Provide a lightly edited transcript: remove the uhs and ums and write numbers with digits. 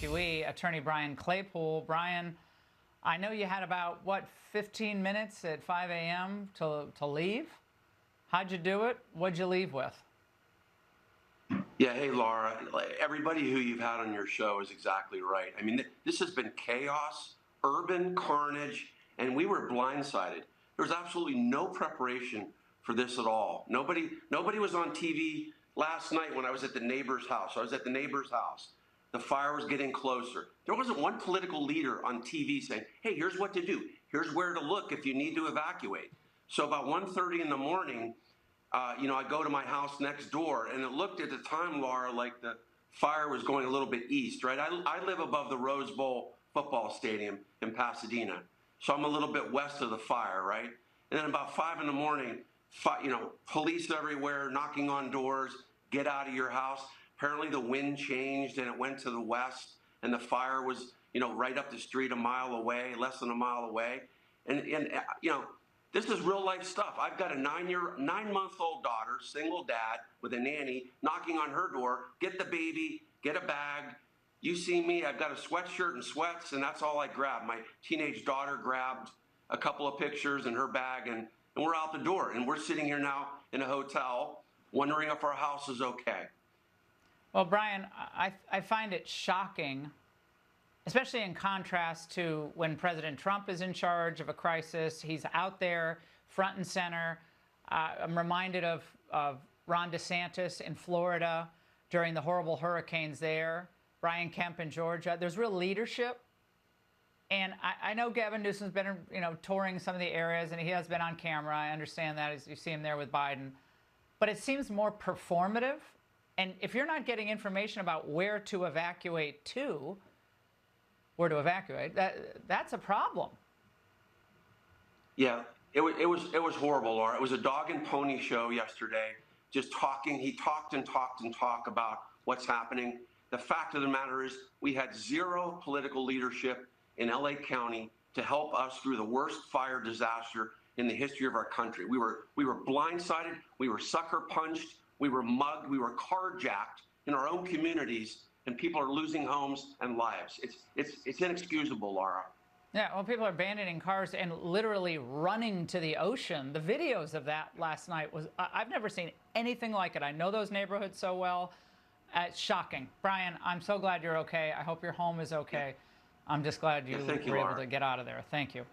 evacuee, attorney Brian Claypool. Brian, I know you had about, what, 15 minutes at 5 a.m. to leave? How'd you do it? What'd you leave with? Yeah, hey, Laura. Everybody who you've had on your show is exactly right. I mean, this has been chaos, urban carnage, and we were blindsided. There was absolutely no preparation for this at all. Nobody was on TV last night when I was at the neighbor's house. I was at the neighbor's house. The fire was getting closer. There wasn't one political leader on TV saying, hey, here's what to do. Here's where to look if you need to evacuate. So about 1:30 in the morning, I go to my house next door, and it looked at the time, Laura, like the fire was going a little bit east, right? I live above the Rose Bowl football stadium in Pasadena, so I'm a little bit west of the fire, right? And then about 5 in the morning, police everywhere, knocking on doors, get out of your house. Apparently the wind changed and it went to the west, and the fire was, right up the street a mile away, less than a mile away. And this is real life stuff. I've got a 9-month-old daughter, single dad with a nanny, knocking on her door, get the baby, get a bag. You see me, I've got a sweatshirt and sweats, and that's all I grabbed. My teenage daughter grabbed a couple of pictures in her bag, and we're out the door. And we're sitting here now in a hotel, wondering if our house is okay. Well, Brian, I find it shocking, especially in contrast to when President Trump is in charge of a crisis. He's out there front and center. I'm reminded of Ron DeSantis in Florida during the horrible hurricanes there, Brian Kemp in Georgia. There's real leadership. And I know Gavin Newsom's been, touring some of the areas, and he has been on camera. I understand that as you see him there with Biden. But it seems more performative. And if you're not getting information about where to evacuate to, that's a problem. Yeah, it was horrible, Laura. It was a dog and pony show yesterday, just talking. He talked and talked and talked about what's happening. The fact of the matter is we had zero political leadership in LA County to help us through the worst fire disaster in the history of our country. We were blindsided, we were sucker punched, we were mugged, we were carjacked in our own communities, and people are losing homes and lives. It's inexcusable, Laura. Yeah, well, people are abandoning cars and literally running to the ocean. The videos of that last night I've never seen anything like it. I know those neighborhoods so well. It's shocking. Brian, I'm so glad you're okay. I hope your home is okay. I'm just glad you were able to get out of there. Thank you.